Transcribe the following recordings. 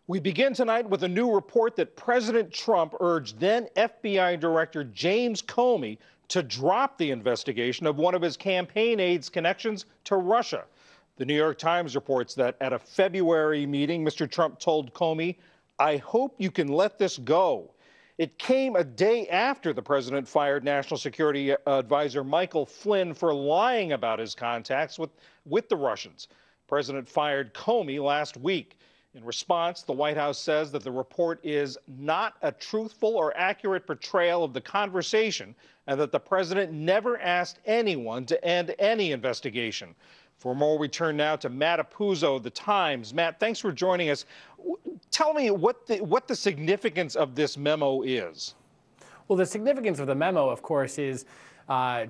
We begin tonight with a new report that President Trump urged then FBI Director James Comey to drop the investigation of one of his campaign aides' connections to Russia. The New York Times reports that at a February meeting, Mr. Trump told Comey, "I hope you can let this go." It came a day after the president fired National Security Advisor Michael Flynn for lying about his contacts with the Russians. The president fired Comey last week. In response, the White House says that the report is not a truthful or accurate portrayal of the conversation and that the president never asked anyone to end any investigation. For more, we turn now to Matt Apuzzo of the Times. Matt, thanks for joining us. Tell me what the significance of this memo is. Well, the significance of the memo, of course, is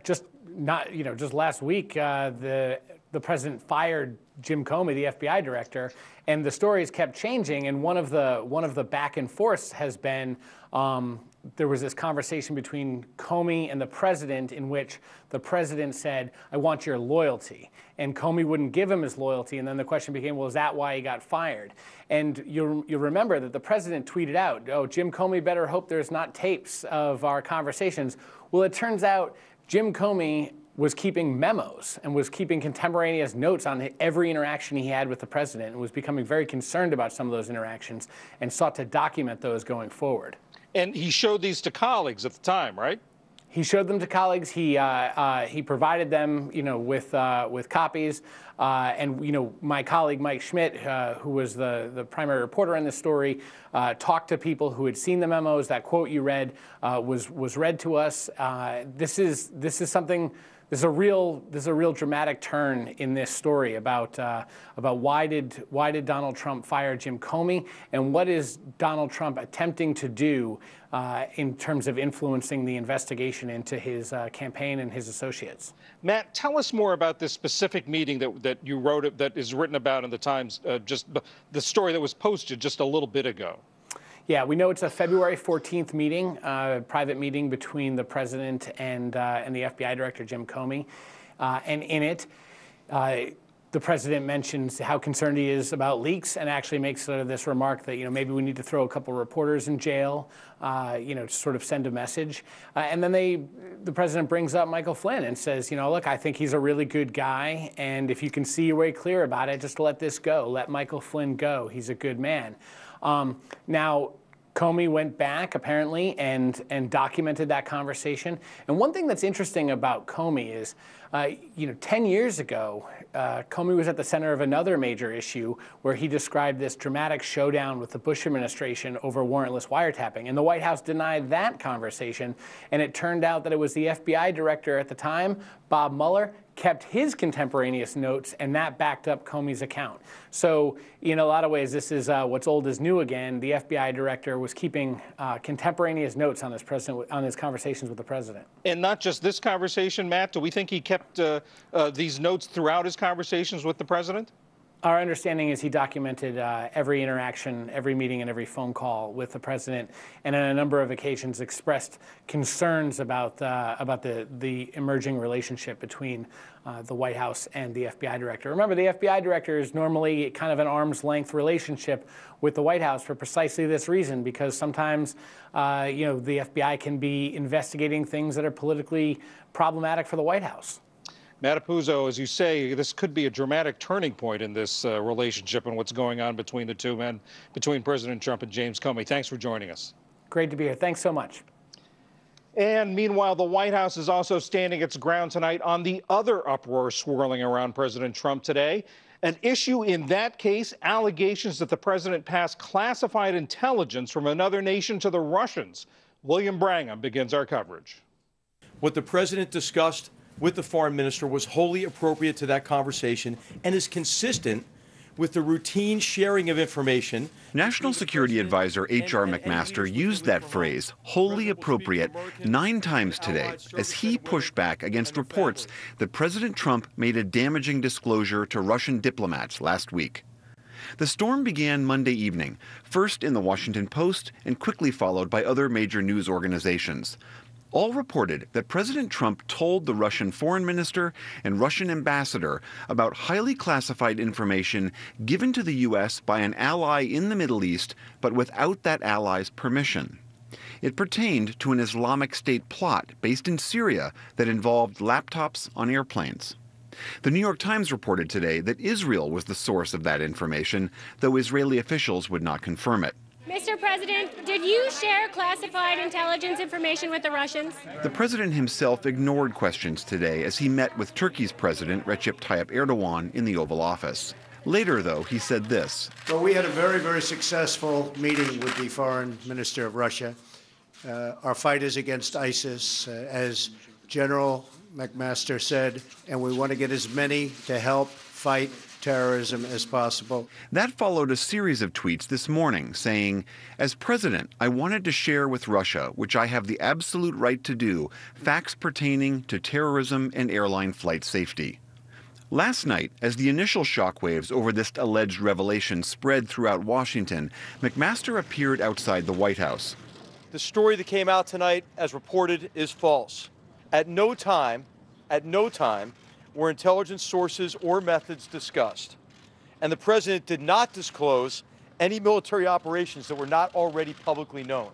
just last week, the president fired Jim Comey, the FBI director, and the stories kept changing. And one of the back and forths has been there was this conversation between Comey and the president in which the president said, "I want your loyalty," and Comey wouldn't give him his loyalty. And then the question became, well, is that why he got fired? And you remember that the president tweeted out, "Oh, Jim Comey better hope there's not tapes of our conversations." Well, it turns out Jim Comey was keeping memos and was keeping contemporaneous notes on every interaction he had with the president and was becoming very concerned about some of those interactions and sought to document those going forward. And he showed these to colleagues at the time, right? He showed them to colleagues. He provided them, with copies. And my colleague Mike Schmidt, who was the primary reporter in this story, talked to people who had seen the memos. That quote you read was read to us. This is something. There's a real dramatic turn in this story about why did Donald Trump fire Jim Comey, and what is Donald Trump attempting to do in terms of influencing the investigation into his campaign and his associates. Matt, tell us more about this specific meeting that you wrote, that is written about in the Times, just the story that was posted just a little bit ago. Yeah, we know it's a February 14th meeting, private meeting between the president and the FBI director, Jim Comey. And in it, the president mentions how concerned he is about leaks and actually makes sort of this remark that, maybe we need to throw a couple reporters in jail, to sort of send a message. And then the president brings up Michael Flynn and says, look, I think he's a really good guy. And if you can see your way clear about it, just let this go. Let Michael Flynn go. He's a good man. Now, Comey went back, apparently, and documented that conversation. And one thing that's interesting about Comey is, 10 years ago, Comey was at the center of another major issue where he described this dramatic showdown with the Bush administration over warrantless wiretapping. And the White House denied that conversation. And it turned out that it was the FBI director at the time, Bob Mueller, kept his contemporaneous notes, and that backed up Comey's account. So in a lot of ways, this is what's old is new again. The FBI director was keeping contemporaneous notes on his conversations with the president. And not just this conversation, Matt. Do we think he kept these notes throughout his conversations with the president? Our understanding is he documented every interaction, every meeting, and every phone call with the president, and on a number of occasions expressed concerns about the emerging relationship between the White House and the FBI director. Remember, the FBI director is normally kind of an arm's length relationship with the White House for precisely this reason, because sometimes the FBI can be investigating things that are politically problematic for the White House. Matt Apuzzo, as you say, this could be a dramatic turning point in this relationship and what's going on between the two men, between President Trump and James Comey. Thanks for joining us. Great to be here. Thanks so much. And meanwhile, the White House is also standing its ground tonight on the other uproar swirling around President Trump today. An issue in that case, allegations that the president passed classified intelligence from another nation to the Russians. William Brangham begins our coverage. What the president discussed with the foreign minister was wholly appropriate to that conversation and is consistent with the routine sharing of information. National Security Advisor H.R. McMaster used that phrase, wholly appropriate, 9 times today as he pushed back against reports that President Trump made a damaging disclosure to Russian diplomats last week. The storm began Monday evening, first in the Washington Post and quickly followed by other major news organizations. all reported that President Trump told the Russian foreign minister and Russian ambassador about highly classified information given to the U.S. by an ally in the Middle East, but without that ally's permission. It pertained to an Islamic State plot based in Syria that involved laptops on airplanes. The New York Times reported today that Israel was the source of that information, though Israeli officials would not confirm it. Mr. President, did you share classified intelligence information with the Russians? The president himself ignored questions today as he met with Turkey's president, Recep Tayyip Erdogan, in the Oval Office. Later, though, he said this. Well, we had a very, very successful meeting with the foreign minister of Russia. Our fight is against ISIS, as General McMaster said, and we want to get as many to help fight terrorism as possible. That followed a series of tweets this morning saying, as president, I wanted to share with Russia, which I have the absolute right to do, facts pertaining to terrorism and airline flight safety. Last night, as the initial shockwaves over this alleged revelation spread throughout Washington, McMaster appeared outside the White House. The story that came out tonight, as reported, is false. At no time were intelligence sources or methods discussed. And the president did not disclose any military operations that were not already publicly known.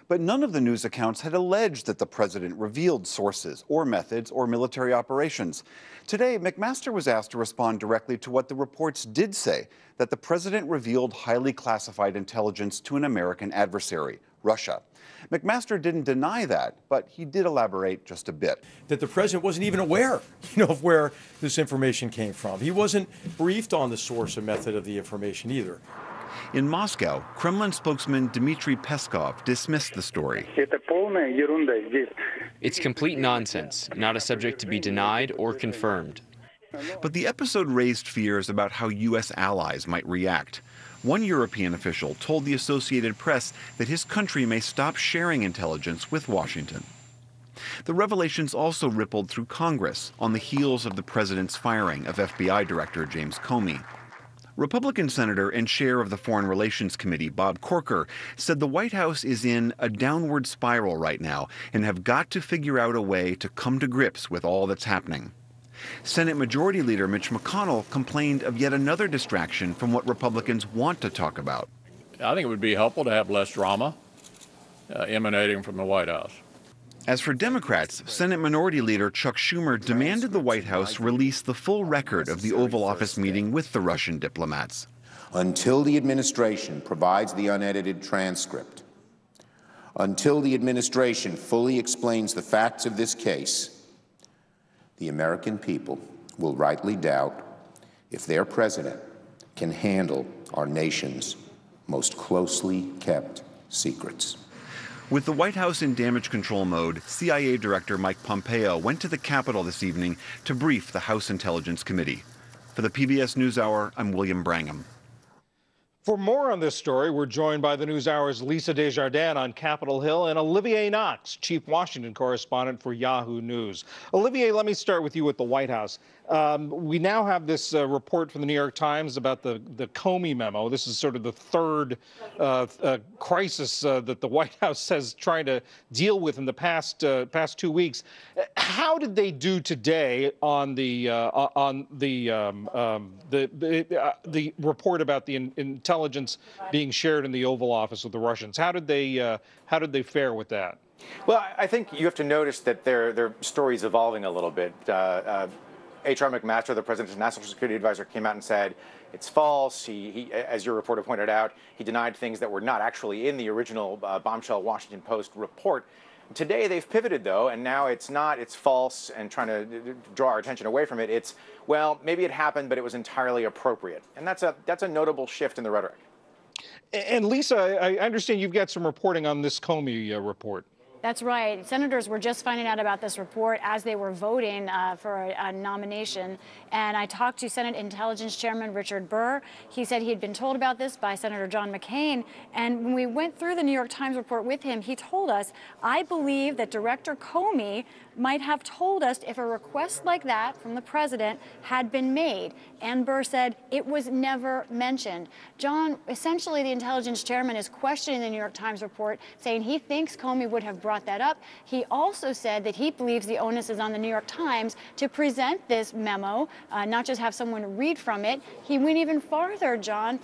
But none of the news accounts had alleged that the president revealed sources or methods or military operations. Today, McMaster was asked to respond directly to what the reports did say, that the president revealed highly classified intelligence to an American adversary, Russia. McMaster didn't deny that, but he did elaborate just a bit. That the president wasn't even aware, of where this information came from. He wasn't briefed on the source or method of the information either. In Moscow, Kremlin spokesman Dmitry Peskov dismissed the story. It's complete nonsense, not a subject to be denied or confirmed. But the episode raised fears about how U.S. allies might react. One European official told the Associated Press that his country may stop sharing intelligence with Washington. The revelations also rippled through Congress on the heels of the president's firing of FBI Director James Comey. Republican Senator and chair of the Foreign Relations Committee, Bob Corker, said the White House is in a downward spiral right now and have got to figure out a way to come to grips with all that's happening. Senate Majority Leader Mitch McConnell complained of yet another distraction from what Republicans want to talk about. I think it would be helpful to have less drama emanating from the White House. As for Democrats, Senate Minority Leader Chuck Schumer demanded the White House release the full record of the Oval Office meeting with the Russian diplomats. Until the administration provides the unedited transcript, until the administration fully explains the facts of this case, the American people will rightly doubt if their president can handle our nation's most closely kept secrets. With the White House in damage control mode, CIA Director Mike Pompeo went to the Capitol this evening to brief the House Intelligence Committee. For the PBS NewsHour, I'm William Brangham. For more on this story, we're joined by the NewsHour's Lisa Desjardins on Capitol Hill and Olivier Knox, Chief Washington Correspondent for Yahoo News. Olivier, let me start with you at the White House. We now have this report from the New York Times about the Comey memo. This is sort of the third crisis that the White House says trying to deal with in the past 2 weeks. How did they do today on the report about the intelligence being shared in the Oval Office with the Russians? How did they fare with that? Well, I think you have to notice that their story's evolving a little bit. H.R. McMaster, the president's national security advisor, came out and said it's false. He, as your reporter pointed out, he denied things that were not actually in the original bombshell Washington Post report. Today they've pivoted, though, and now it's false and trying to draw our attention away from it. It's, well, maybe it happened, but it was entirely appropriate. And that's a notable shift in the rhetoric. And Lisa, I understand you've got some reporting on this Comey report. That's right. Senators were just finding out about this report as they were voting for a nomination. And I talked to Senate Intelligence Chairman Richard Burr. He said he had been told about this by Senator John McCain. And when we went through the New York Times report with him, he told us, I believe that Director Comey might have told us if a request like that from the president had been made. And Burr said it was never mentioned. John, essentially the intelligence chairman is questioning the New York Times report, saying he thinks Comey would have brought that up. He also said that he believes the onus is on the New York Times to present this memo, not just have someone read from it. He went even farther, John,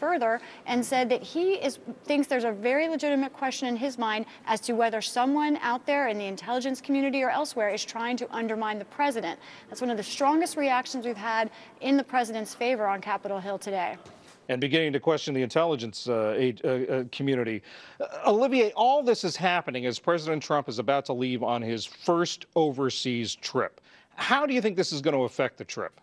and said that he thinks there's a very legitimate question in his mind as to whether someone out there in the intelligence community or elsewhere is trying to undermine the president. That's one of the strongest reactions we've had in the president's favor on Capitol Hill today. And beginning to question the intelligence community. Olivier, all this is happening as President Trump is about to leave on his first overseas trip. How do you think this is going to affect the trip?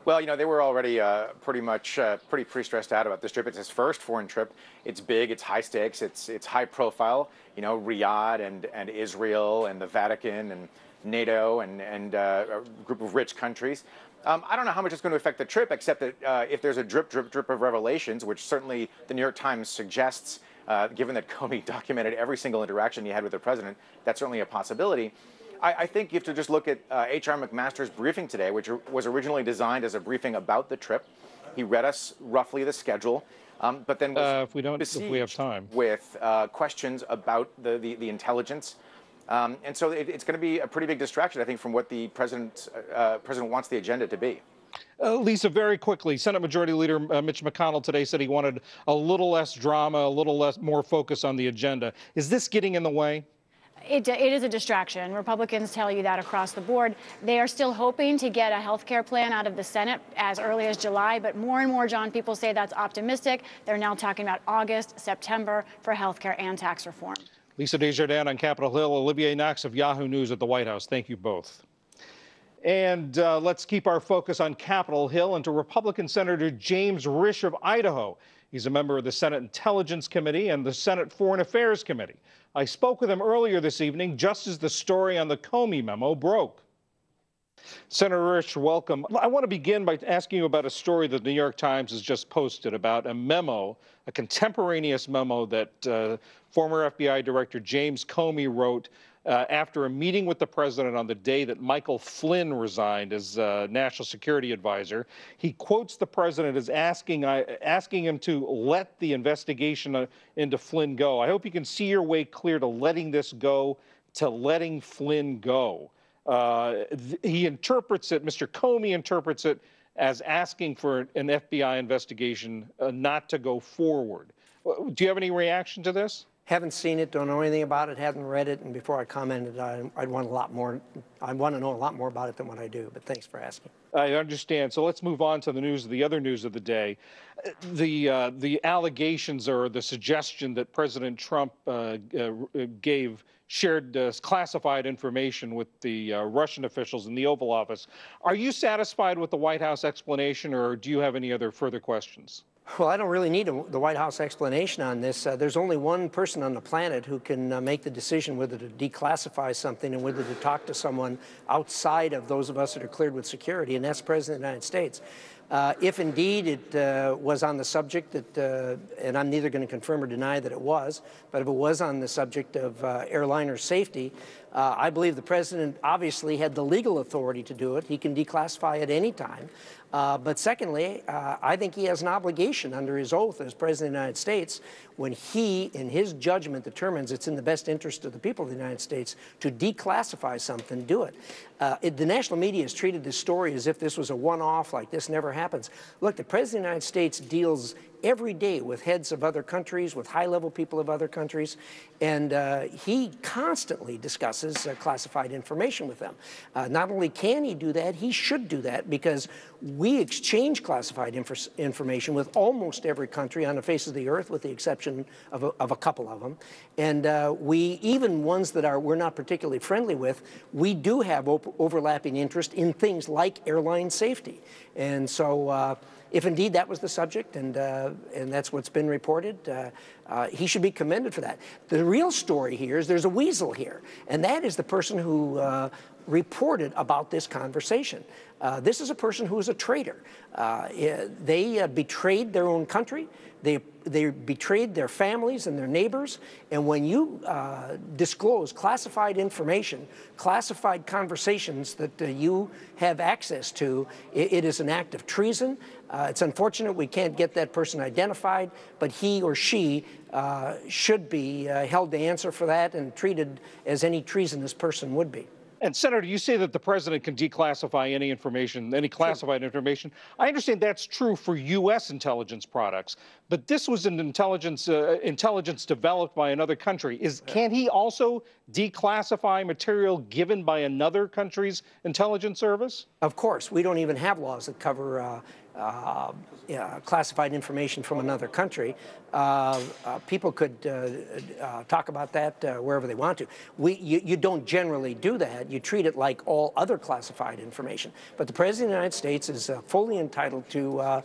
Well, you know, they were already pretty stressed out about this trip. It's his first foreign trip. It's big, it's high stakes, it's high profile. You know, Riyadh and Israel and the Vatican and NATO and a group of rich countries. I don't know how much it's going to affect the trip, except that if there's a drip of revelations, which certainly the New York Times suggests, given that Comey documented every single interaction he had with the president, that's certainly a possibility. I think you have to just look at H.R. McMaster's briefing today, which was originally designed as a briefing about the trip. He read us roughly the schedule, but then was if we have time, with questions about the intelligence. And so it's going to be a pretty big distraction, I think, from what the president wants the agenda to be. Lisa, very quickly, Senate Majority Leader Mitch McConnell today said he wanted a little less drama, a little more focus on the agenda. Is this getting in the way? It is a distraction. Republicans tell you that across the board. They are still hoping to get a health care plan out of the Senate as early as July, but more and more, John, people say that's optimistic. They're now talking about August, September for health care and tax reform. Lisa Desjardins on Capitol Hill, Olivier Knox of Yahoo News at the White House. Thank you both. And let's keep our focus on Capitol Hill and to Republican Senator James Risch of Idaho. He's a member of the Senate Intelligence Committee and the Senate Foreign Affairs Committee. I spoke with him earlier this evening, just as the story on the Comey memo broke. Senator Risch, welcome. I want to begin by asking you about a story that the New York Times has just posted about a memo, a contemporaneous memo that former FBI Director James Comey wrote after a meeting with the president on the day that Michael Flynn resigned as National Security Advisor. He quotes the president as asking him to let the investigation into Flynn go. I hope you can see your way clear to letting this go, to letting Flynn go. He interprets it, Mr. Comey interprets it as asking for an FBI investigation not to go forward. Do you have any reaction to this? Haven't seen it, don't know anything about it, haven't read it, and before I commented, I'd want a lot more. I want to know a lot more about it than what I do, but thanks for asking. I understand. So let's move on to the other news of the day. The allegations or the suggestion that President Trump shared classified information with the Russian officials in the Oval Office. Are you satisfied with the White House explanation, or do you have any other further questions? Well, I don't really need the White House explanation on this. There's only one person on the planet who can make the decision whether to declassify something and whether to talk to someone outside of those of us that are cleared with security, and that's the President of the United States. If indeed it was on the subject that, and I'm neither going to confirm or deny that it was, but if it was on the subject of airliner safety, I believe the president obviously had the legal authority to do it. He can declassify at any time. But secondly, I think he has an obligation under his oath as President of the United States, when he, in his judgment, determines it's in the best interest of the people of the United States to declassify something, do it. The national media has treated this story as if this was a one-off, like this never happens. Look, the President of the United States deals every day with heads of other countries, with high-level people of other countries, and he constantly discusses classified information with them. Not only can he do that, he should do that, because we exchange classified information with almost every country on the face of the earth, with the exception of a couple of them. And we, even ones that we're not particularly friendly with, we do have overlapping interest in things like airline safety. And so if indeed that was the subject, and that's what's been reported, he should be commended for that. The real story here is there's a weasel here, and that is the person who reported about this conversation. This is a person who is a traitor. They betrayed their own country. They betrayed their families and their neighbors. And when you disclose classified information, classified conversations that you have access to, it is an act of treason. It's unfortunate we can't get that person identified, but he or she should be held to answer for that and treated as any treasonous person would be. And Senator, you say that the president can declassify any information, any classified information. I understand that's true for U.S. intelligence products, but this was an intelligence developed by another country. Can he also declassify material given by another country's intelligence service? Of course. We don't even have laws that cover classified information from another country. People could talk about that wherever they want to. You don't generally do that. You treat it like all other classified information. But the President of the United States is fully entitled to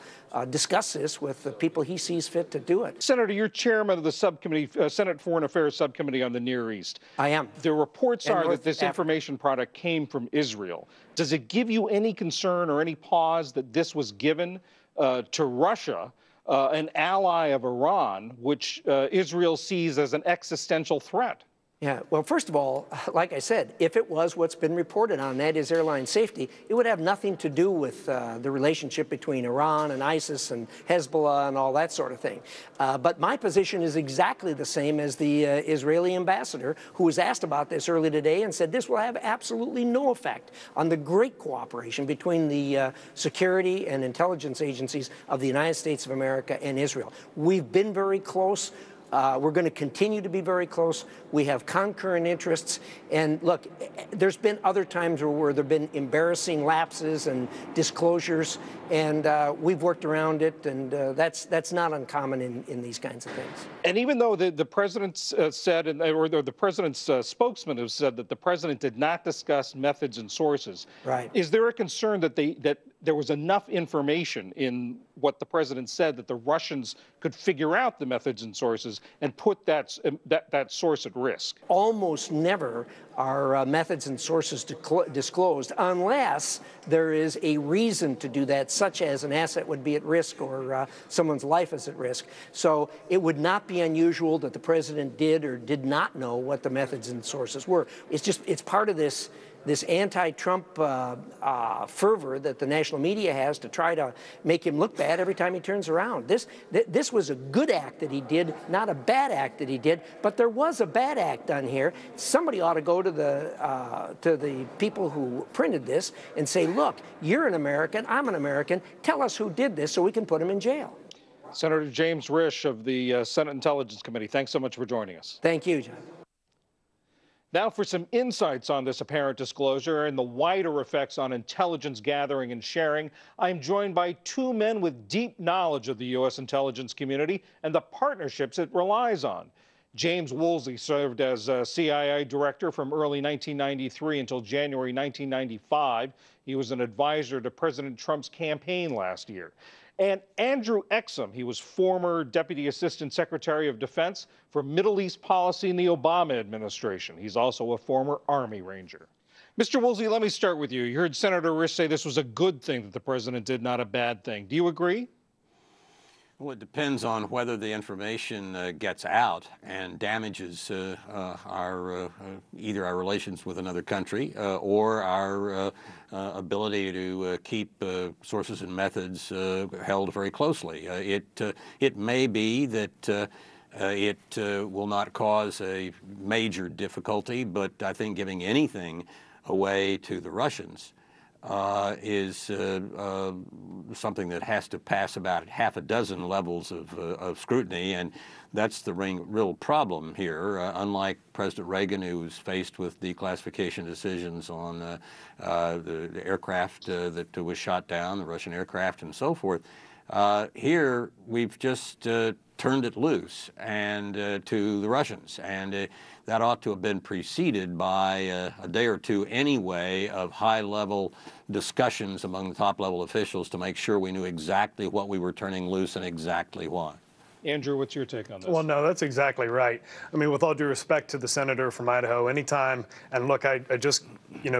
discuss this with the people he sees fit to do it. Senator, you're chairman of the subcommittee, Senate Foreign Affairs Subcommittee on the Near East. I am. The reports are that this information product came from Israel. Does it give you any concern or any pause that this was given to Russia, an ally of Iran, which Israel sees as an existential threat? Yeah, well, first of all, like I said, if it was what's been reported on, that is airline safety, it would have nothing to do with the relationship between Iran and ISIS and Hezbollah and all that sort of thing. But my position is exactly the same as the Israeli ambassador, who was asked about this earlier today and said this will have absolutely no effect on the great cooperation between the security and intelligence agencies of the United States of America and Israel. We've been very close. We're going to continue to be very close. We have concurrent interests. And look, there's been other times where there have been embarrassing lapses and disclosures, and we've worked around it, and that's not uncommon in these kinds of things. And even though the president said, or the president's spokesman has said that the president did not discuss methods and sources, right? Is there a concern that there was enough information in what the president said that the Russians could figure out the methods and sources and put that source at risk? Almost never are methods and sources disclosed unless there is a reason to do that, such as an asset would be at risk or someone's life is at risk. So it would not be unusual that the president did or did not know what the methods and sources were. It's part of this anti-Trump fervor that the national media has to try to make him look bad every time he turns around. This was a good act that he did, not a bad act that he did, but there was a bad act done here. Somebody ought to go to the people who printed this and say, look, you're an American, I'm an American, tell us who did this so we can put him in jail. Senator James Risch of the Senate Intelligence Committee, thanks so much for joining us. Thank you, John. Now for some insights on this apparent disclosure and the wider effects on intelligence gathering and sharing, I'm joined by two men with deep knowledge of the U.S. intelligence community and the partnerships it relies on. James Woolsey served as CIA director from early 1993 until January 1995. He was an advisor to President Trump's campaign last year. And Andrew Exum, he was former Deputy Assistant Secretary of Defense for Middle East Policy in the Obama administration. He's also a former Army Ranger. Mr. Woolsey, let me start with you. You heard Senator Risch say this was a good thing that the president did, not a bad thing. Do you agree? Well, it depends on whether the information gets out and damages either our relations with another country or our ability to keep sources and methods held very closely. It may be that it will not cause a major difficulty, but I think giving anything away to the Russians is something that has to pass about half a dozen levels of scrutiny, and that's the real problem here. Unlike President Reagan, who was faced with declassification decisions on the aircraft that was shot down, the Russian aircraft and so forth, here we've just turned it loose and to the Russians, and that ought to have been preceded by a day or two anyway of high-level discussions among the top-level officials to make sure we knew exactly what we were turning loose and exactly why. Andrew, what's your take on this? Well, no, that's exactly right. I mean, with all due respect to the senator from Idaho, anytime, and look, I just,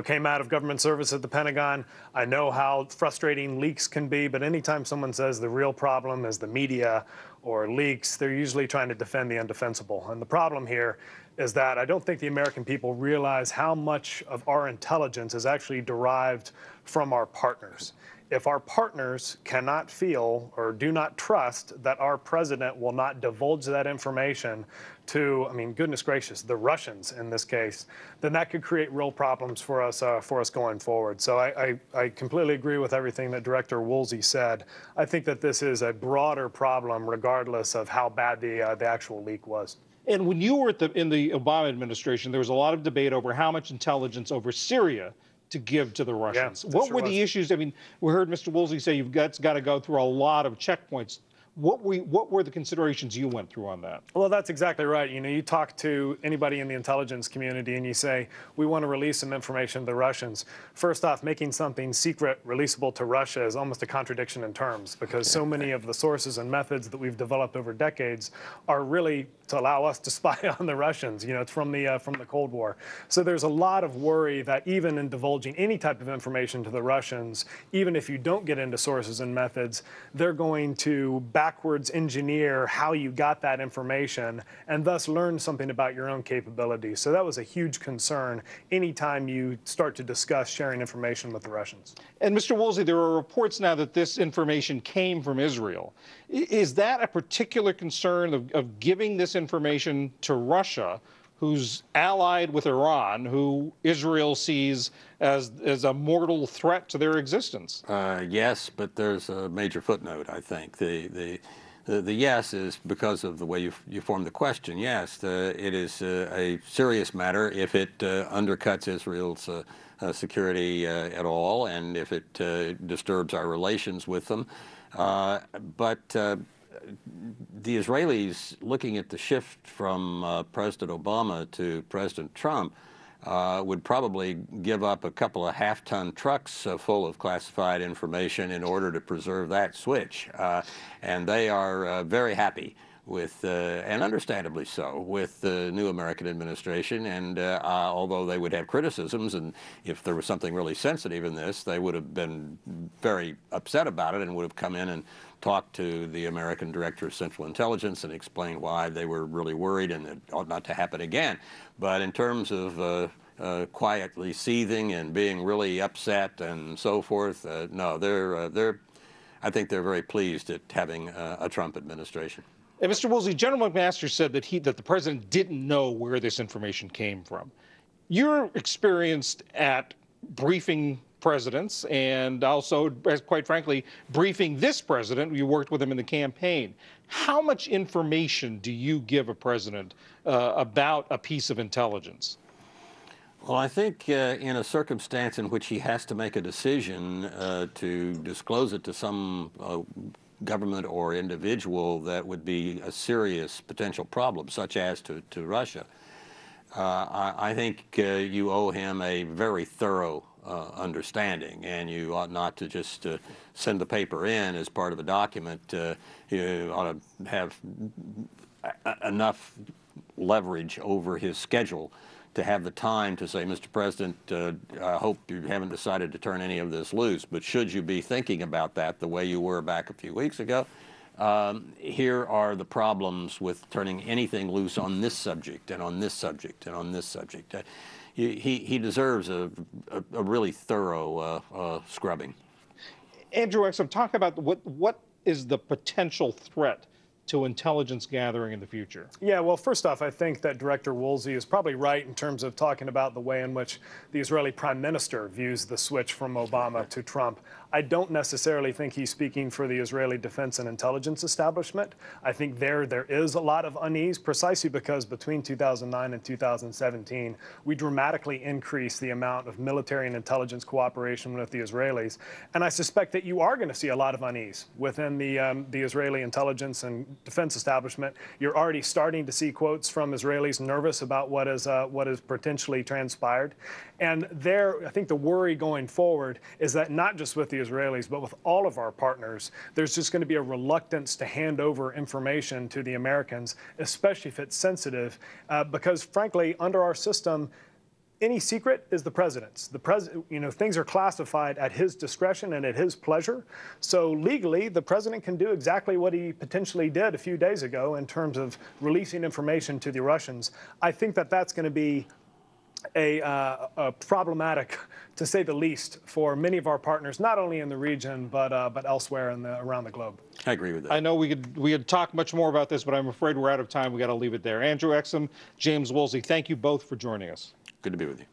came out of government service at the Pentagon. I know how frustrating leaks can be, but anytime someone says the real problem is the media or leaks, they're usually trying to defend the indefensible. And the problem here is that I don't think the American people realize how much of our intelligence is actually derived from our partners. If our partners cannot feel or do not trust that our president will not divulge that information to, I mean, goodness gracious, the Russians in this case, then that could create real problems for us going forward. So I completely agree with everything that Director Woolsey said. I think that this is a broader problem regardless of how bad the actual leak was. And when you were in the Obama administration, there was a lot of debate over how much intelligence over Syria to give to the Russians. Yeah, what were the issues? I mean, we heard Mr. Woolsey say you've got to go through a lot of checkpoints. What were the considerations you went through on that? Well, that's exactly right. You talk to anybody in the intelligence community and you say, we want to release some information to the Russians. First off, making something secret releasable to Russia is almost a contradiction in terms, because so many of the sources and methods that we've developed over decades are really to allow us to spy on the Russians. It's from the Cold War. So there's a lot of worry that even in divulging any type of information to the Russians, even if you don't get into sources and methods, they're going to backwards engineer how you got that information and thus learn something about your own capabilities. So that was a huge concern anytime you start to discuss sharing information with the Russians. And Mr. Woolsey, there are reports now that this information came from Israel. Is that a particular concern of giving this information to Russia, who's allied with Iran, who Israel sees as a mortal threat to their existence? Yes, but there's a major footnote, I think. The yes is because of the way you formed the question. Yes, it is a serious matter if it undercuts Israel's security at all, and if it disturbs our relations with them. But the Israelis, looking at the shift from President Obama to President Trump, would probably give up a couple of half-ton trucks full of classified information in order to preserve that switch. And they are very happy with, and understandably so, with the new American administration. And although they would have criticisms, and if there was something really sensitive in this, they would have been very upset about it and would have come in and talked to the American Director of Central Intelligence and explained why they were really worried and it ought not to happen again. But in terms of quietly seething and being really upset and so forth, no, I think they're very pleased at having a Trump administration. And Mr. Woolsey, General McMaster said that the president didn't know where this information came from. You're experienced at briefing presidents and also, quite frankly, briefing this president. You worked with him in the campaign. How much information do you give a president about a piece of intelligence? Well, I think in a circumstance in which he has to make a decision to disclose it to some government or individual that would be a serious potential problem, such as to Russia, I think you owe him a very thorough understanding, and you ought not to just send the paper in as part of a document. You ought to have enough leverage over his schedule to have the time to say, Mr. President, I hope you haven't decided to turn any of this loose, but should you be thinking about that the way you were back a few weeks ago, here are the problems with turning anything loose on this subject and on this subject and on this subject. He deserves a really thorough scrubbing. Andrew Exum, talk about what is the potential threat to intelligence gathering in the future? Yeah, well, first off, I think that Director Woolsey is probably right in terms of talking about the way in which the Israeli Prime Minister views the switch from Obama to Trump. I don't necessarily think he's speaking for the Israeli Defense and Intelligence Establishment. I think there is a lot of unease, precisely because between 2009 and 2017, we dramatically increased the amount of military and intelligence cooperation with the Israelis. And I suspect that you are going to see a lot of unease within the Israeli intelligence and defense establishment. You're already starting to see quotes from Israelis nervous about what is potentially transpired. And there, I think the worry going forward is that not just with the the Israelis, but with all of our partners, there's just going to be a reluctance to hand over information to the Americans, especially if it's sensitive, because frankly, under our system, any secret is the president's. Things are classified at his discretion and at his pleasure. So legally, the president can do exactly what he potentially did a few days ago in terms of releasing information to the Russians. I think that that's going to be a problematic, to say the least, for many of our partners, not only in the region but elsewhere around the globe. I agree with that. I know we could talk much more about this, but I'm afraid we're out of time. We got to leave it there. Andrew Exum, James Woolsey, thank you both for joining us. Good to be with you.